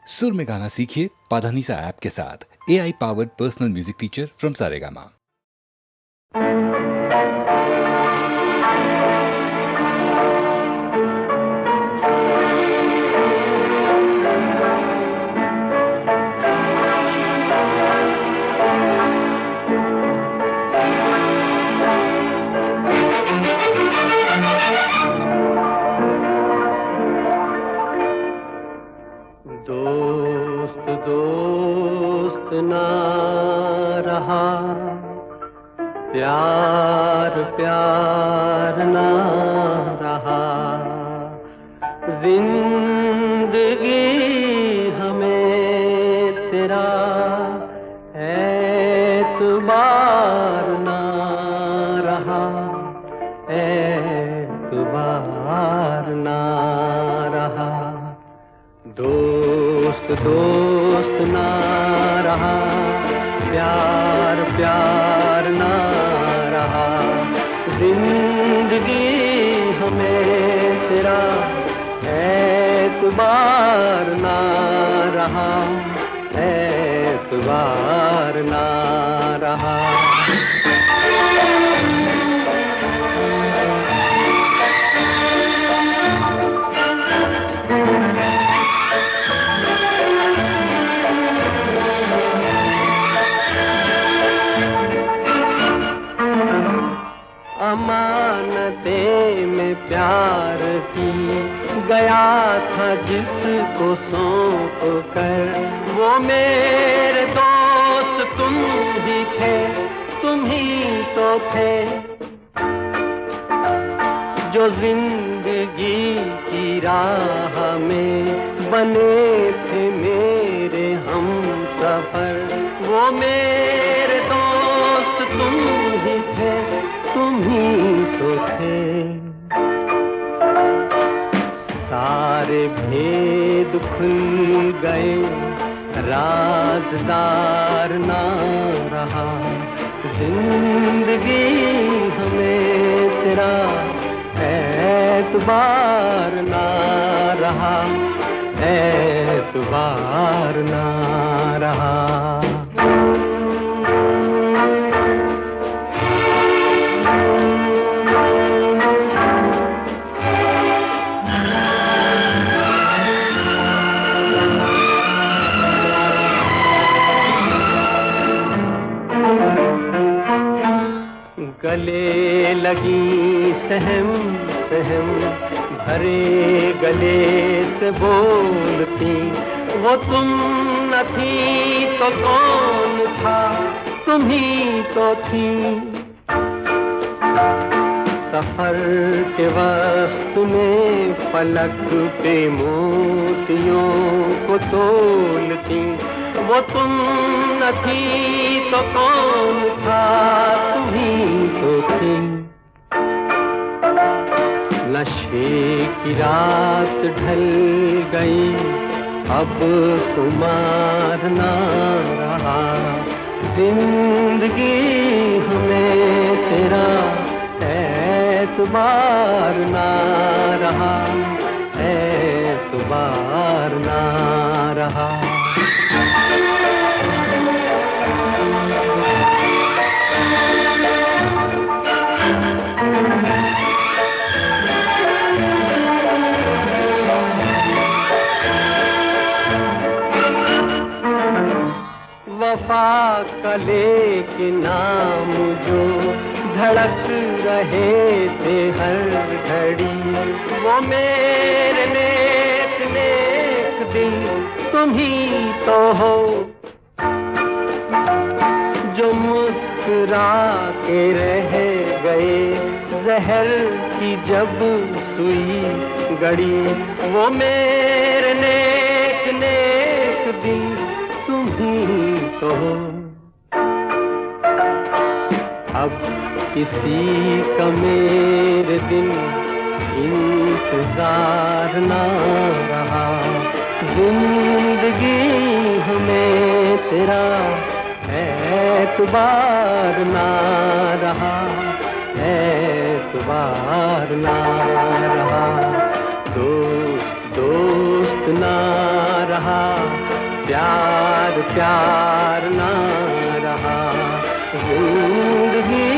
सुर में गाना सीखिए पाधानीसा ऐप के साथ। AI powered personal music teacher from Saregama. दोस्त दोस्त ना रहा, प्यार प्यार ना रहा, जिंदगी हमें तेरा एतबार ना रहा, एतबार ना रहा। दोस्त दोस्त ना रहा, प्यार प्यार ना रहा, जिंदगी हमें तेरा एतबार ना रहा, एतबार ना रहा। अमानते में प्यार की गया था जिसको सौंप कर, वो मेरे दोस्त तुम ही थे, तुम ही तो थे जो जिंदगी की राह में बने थे मेरे हम सफर। वो मेरे दोस्त तुम ही थे, तुम ही तो थे। सारे भेद खुल गए, राज़दार ना रहा, जिंदगी हमें तेरा एतबार ना रहा, एतबार ना रहा। गले लगी सहम सहम, भरे गले से बोलती, वो तुम न थी तो कौन था, तुम ही तो थी। सफर के वक्त में फलक पे मोतियों को तोलती, वो तुम न थी तो कौन था, तुम ही तो थी। नशे की रात ढल गई, अब खुमार ना रहा, जिंदगी हमें तेरा एतबार ना रहा, एतबार ना रहा। वफा का लेके नाम जो धड़क रहे थे हर घड़ी, वो मेरे नेक नेक दिल तुम ही तो हो, जो मुस्कुरा के रह गए जहर की जब सुई गड़ी, वो मेरे नेक नेक दिल तुम ही तो हो। अब किसी का मेरे दिन इंतजार ना रहा, जिंदगी हमें तेरा एतबार ना रहा, एतबार ना रहा। दोस्त दोस्त ना रहा, प्यार प्यार ना रहा, जिंदगी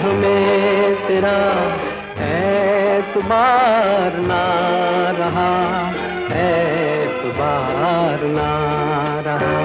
हमें तेरा एतबार ना रहा, एतबार ना रहा।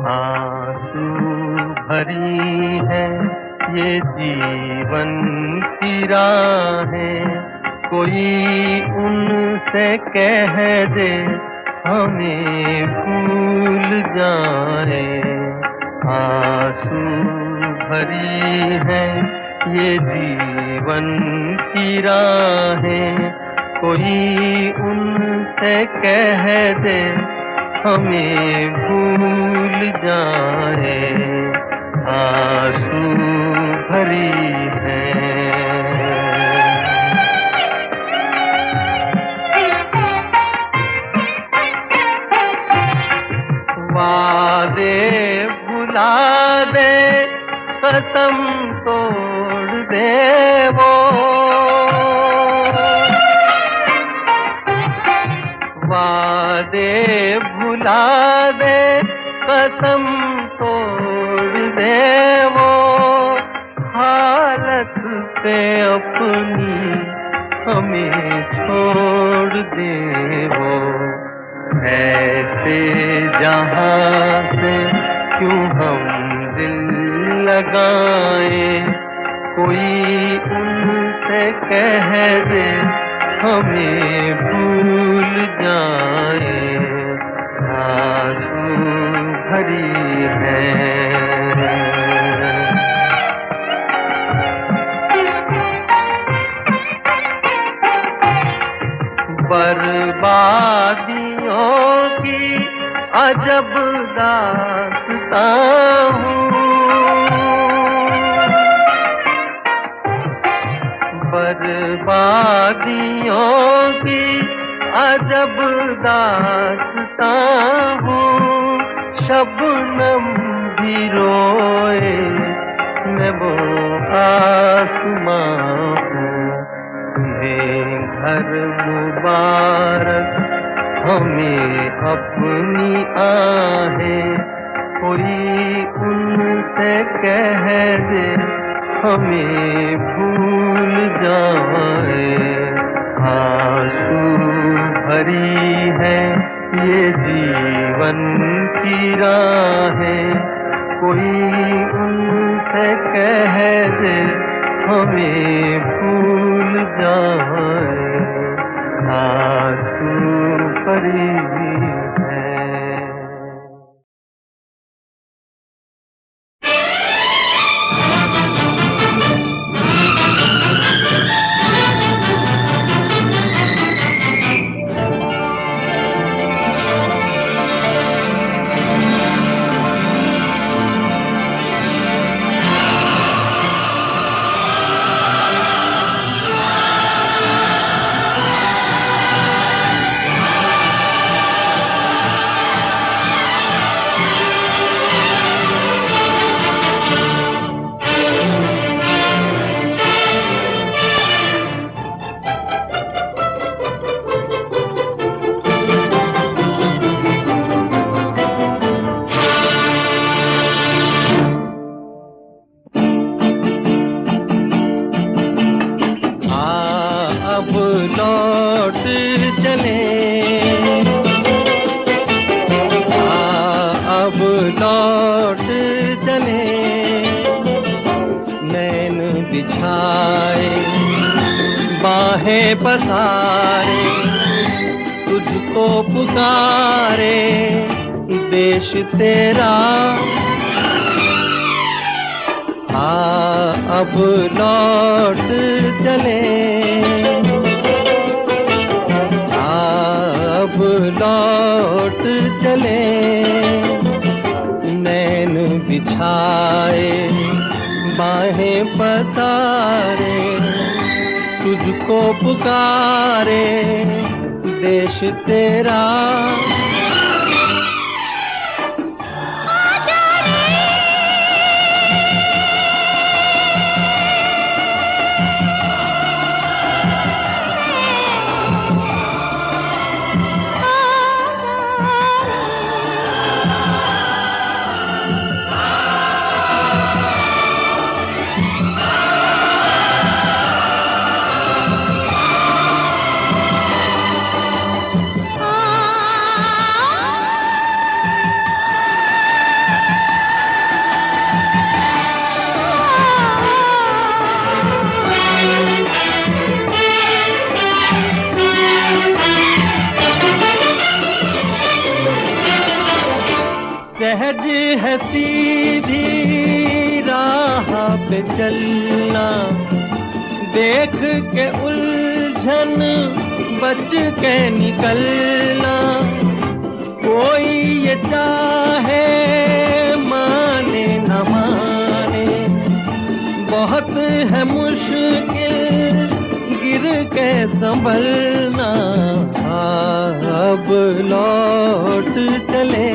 आंसू भरी है ये जीवन की राहें, कोई उनसे कह दे हमें भूल जाए। आंसू भरी है ये जीवन की राहें, कोई उनसे कह दे हमें भूल जाए। आंसू भरी है। वादे भुला दे, कसम तोड़ दे वो, वादे भुला दे, कसम तोड़ दे वो, हालत पे अपनी हमें छोड़ दे वो। ऐसे जहां से क्यों हम दिल लगाए, कोई उनसे कह दे हमें भूल जाए। आंसू भरी है। बर्बादियों की अजब दास्तां हूँ, बर्बादियों की अजब दास्तां हूँ। शबनम भी रोए, मैं वो आसमां हूँ। तुम्हें घर मुबारक, हमें अपनी आहें, कोई उनसे कह दे हमें भूल जाए। आंसू भरी है ये जीवन की राहें, कोई उनसे कह दे हमें भूल जाए। आंसू भरी है। लौट चले, अब लौट चले, नैन बिछाए बाहें पसारे, तुझको पुकारे देश तेरा, अब लौट चले, अब लौट चले, नैन बिछाए बाहें पसारे, तुझको पुकारे देश तेरा। सहज है सीधी राह पे चलना, देख के उलझन बच के निकलना, कोई ये चाहे माने न माने, बहुत है मुश्किल गिर के संभलना, अब लौट चले,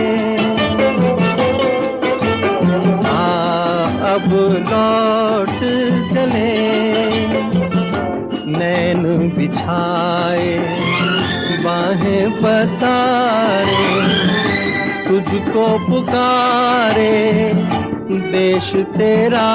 अब लौट चले, नैन बिछाए बाहें पसारे, तुझको पुकारे देश तेरा।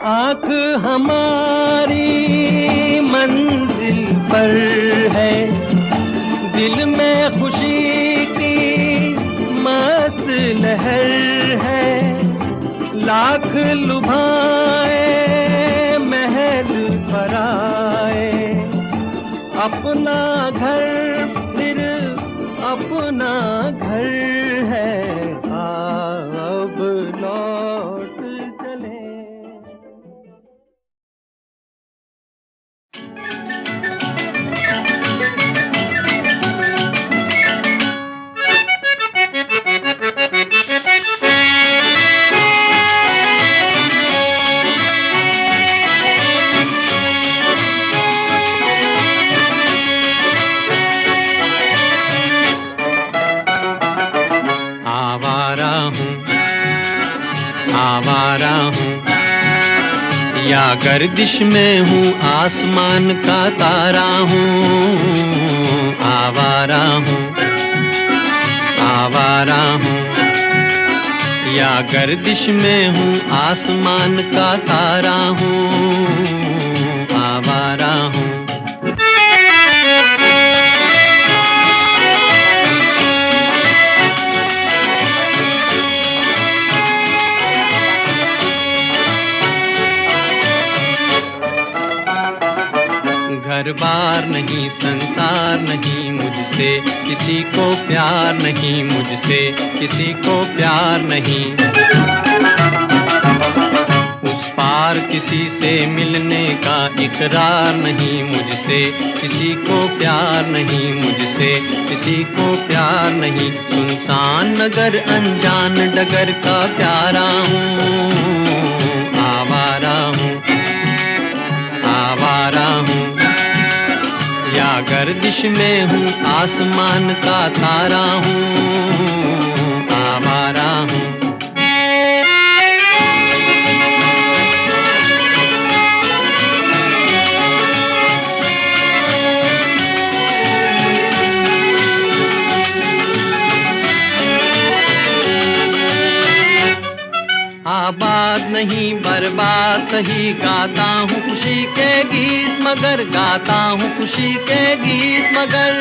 आँख हमारी मंजिल पर है, दिल में खुशी की मस्त लहर है, लाख लुभाए महल पर आए, अपना घर फिर अपना घर है, अब लौट चले। आवारा हूँ या गर्दिश में हूँ, आसमान का तारा हूँ, आवारा हूँ, आवारा हूँ या गर्दिश में हूँ, आसमान का तारा हूँ, आवारा हूँ। घर बार नहीं, संसार नहीं, मुझसे किसी को प्यार नहीं, मुझसे किसी को प्यार नहीं, उस पार किसी से मिलने का इकरार नहीं, मुझसे किसी को प्यार नहीं, मुझसे किसी को प्यार नहीं, सुनसान नगर अनजान डगर का प्यारा हूँ, आवारा हूँ, आवारा गर्दिश में हूँ, आसमान का तारा हूँ, आवारा हूँ। आबाद नहीं बर्बाद सही, गाता हूँ खुशी के गीत मगर, गाता हूँ खुशी के गीत मगर।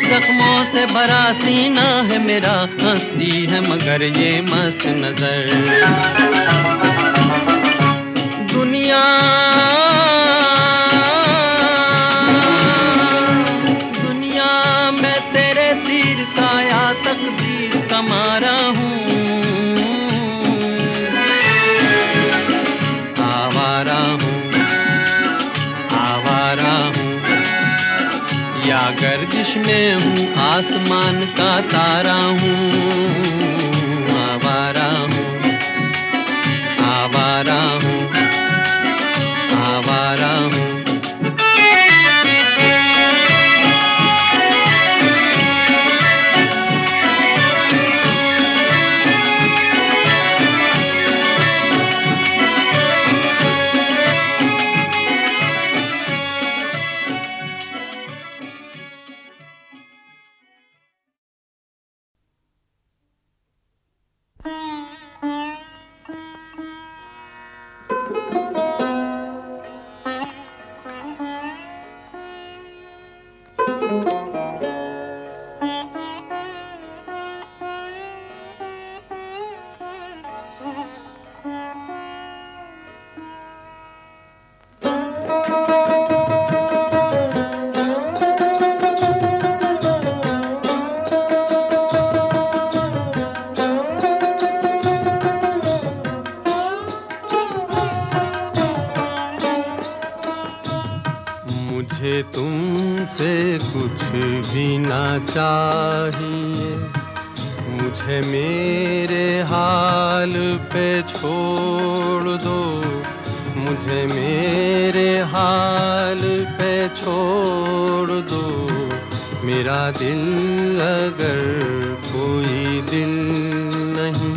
जख्मों से भरा सीना है मेरा, हंसती है मगर ये मस्त नजर। दुनिया दुनिया मैं तेरे तीर का या तकदीर का मारा हूँ, या गर्दिश में हूँ, आसमान का तारा हूँ, आवारा हूँ, आवारा हूँ, आवारा हूँ। मुझे तुमसे कुछ भी ना चाहिए, मुझे मेरे हाल पे छोड़ दो, मुझे मेरे हाल पे छोड़ दो। मेरा दिल अगर कोई दिल नहीं,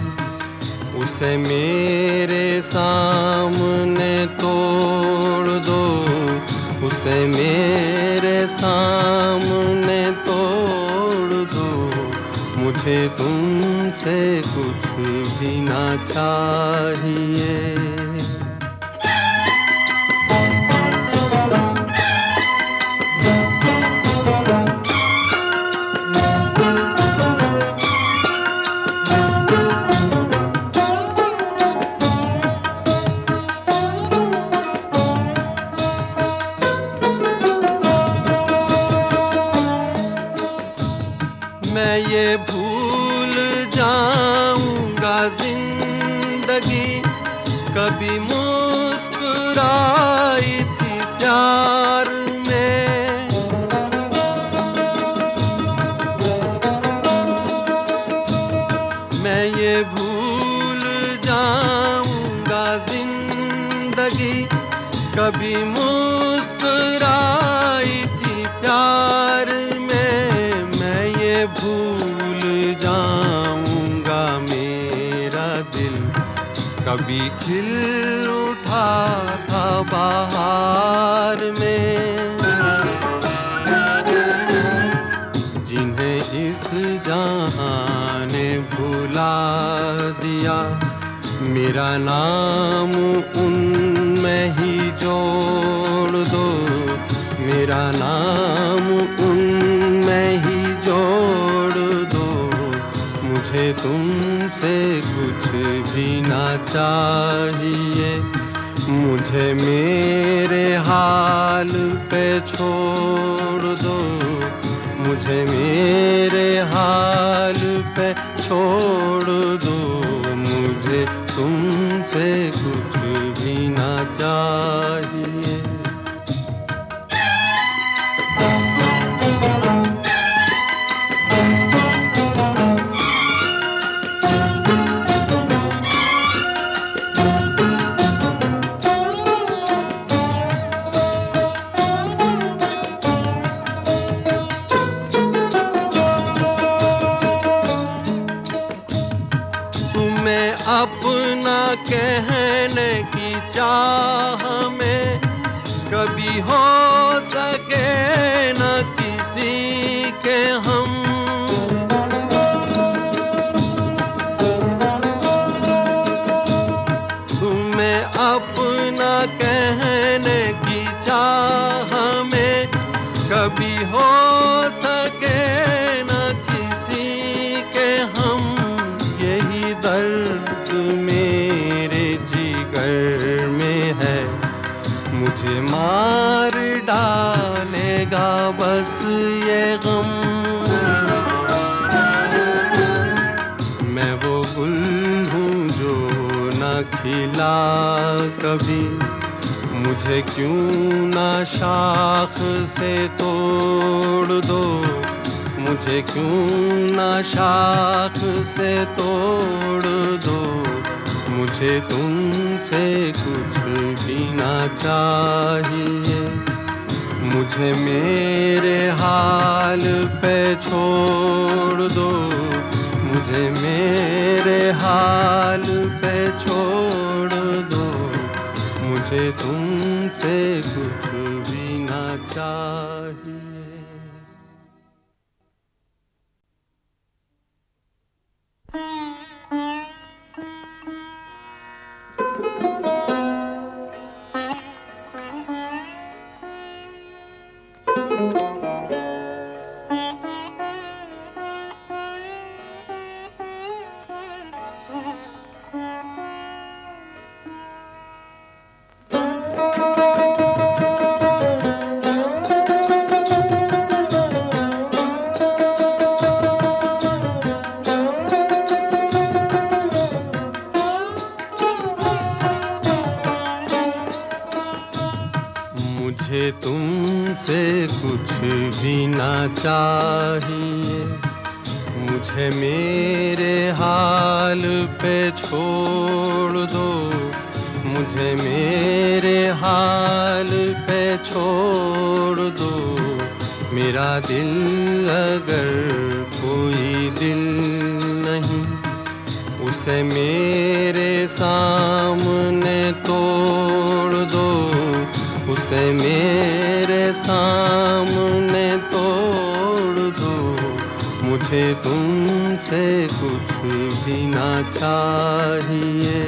उसे मेरे सामने तोड़ दो, उसे मेरे सामने तोड़ दो। मुझे तुमसे कुछ भी ना चाहिए। मैं ये भूल जाऊंगा जिंदगी कभी मुस्कुराई थी प्यार में। मैं ये भूल जाऊंगा जिंदगी कभी मुस्कुराई थी प्यार में। मैं ये भूल जाऊंगा मेरा दिल कभी खिल उठा था बहार में। जिन्हें इस जहां ने भुला दिया, मेरा नाम उनमें ही जोड़ दो, मेरा नाम उनमें ही जोड़ दो। मुझे तुमसे कुछ भी ना चाहिए, मुझे मेरे हाल पे छोड़ दो, मुझे मेरे हाल पे छोड़ दो। मुझे तुमसे कुछ भी ना चाहिए। की चाह में कभी हो सके न किसी के हम। तुम्हें अपना कहने की चाह में कभी हो सके न किसी के हम। यही दर्द मेरे जिगर में है, मुझे मार डालेगा बस ये गम। मैं वो गुल हूँ जो न खिला कभी, मुझे क्यों ना शाख से तोड़ दो, मुझे क्यों ना शाख से तोड़ दो। मुझे तुमसे कुछ भी ना चाहिए, मुझे मेरे हाल पे छोड़ दो, मुझे मेरे हाल पे छोड़ दो। मुझे तुमसे कुछ भी ना चाहिए। मुझे तुमसे कुछ भी ना चाहिए, मुझे मेरे हाल पे छोड़ दो, मुझे मेरे हाल पे छोड़ दो। मेरा दिल अगर कोई दिल नहीं, उसे मेरे सामने तोड़ दो, उसे मेरे सामने तोड़ दो। मुझे तुमसे कुछ भी ना चाहिए।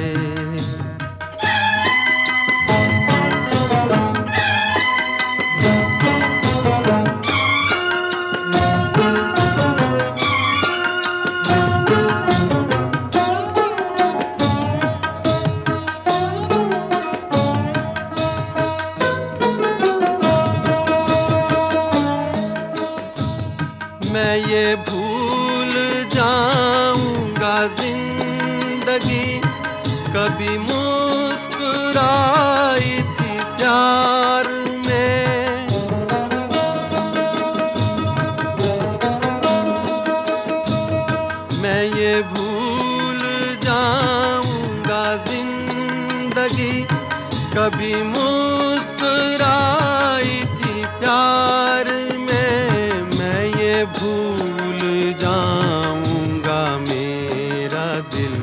मैं ये भूल जाऊंगा जिंदगी कभी मुस्कुराई थी प्यार में। मैं ये भूल जाऊंगा जिंदगी कभी मुस्कुराई थी प्यार में। मैं ये भूल जाऊंगा मेरा दिल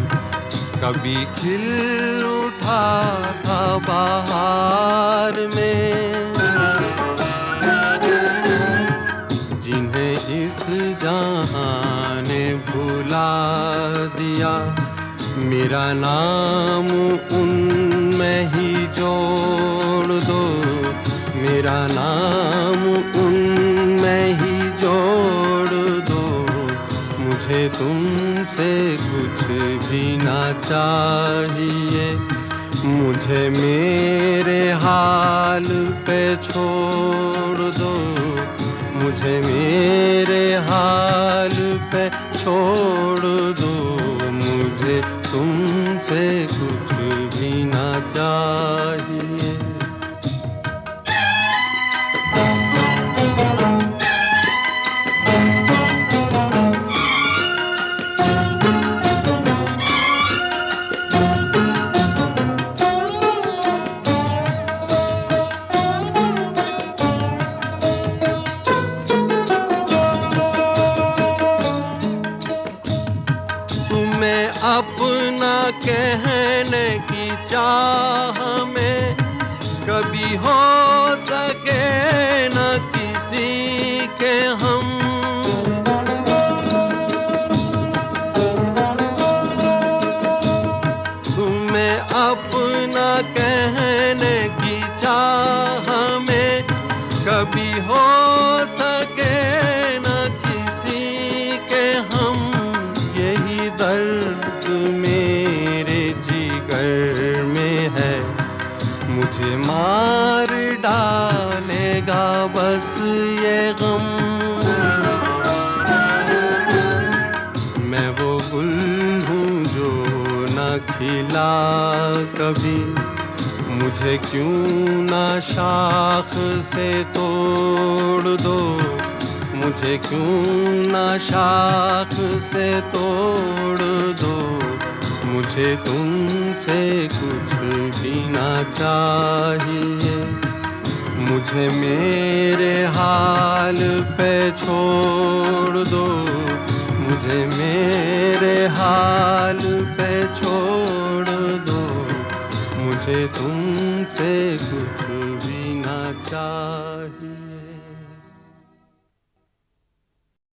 कभी खिल उठा था बहार में। जिन्हें इस जहां ने भुला दिया, मेरा नाम उनमें ही जोड़ दो, मेरा नाम उनमें ही जोड़ दो। मुझे तुमसे कुछ भी ना चाहिए, मुझे मेरे हाल पे छोड़ दो, मुझे मेरे हाल पे छोड़ दो। मुझे तुमसे कुछ भी ना चाहिए। चाह में कभी हो सके न किसी के हम। तुम्हें अपना कहने की चाह में कभी हो सके न किसी के हम। यही दर्द मेरे जिगर में है, मुझे मार डालेगा बस ये गम। मैं वो गुल हूँ जो न खिला कभी, मुझे क्यों ना शाख से तोड़ दो, मुझे क्यों ना शाख से तोड़ दो। मुझे तुमसे कुछ भी ना चाहिए, मुझे मेरे हाल पे छोड़ दो, मुझे मेरे हाल पे छोड़ दो। मुझे तुमसे कुछ भी ना चाहिए।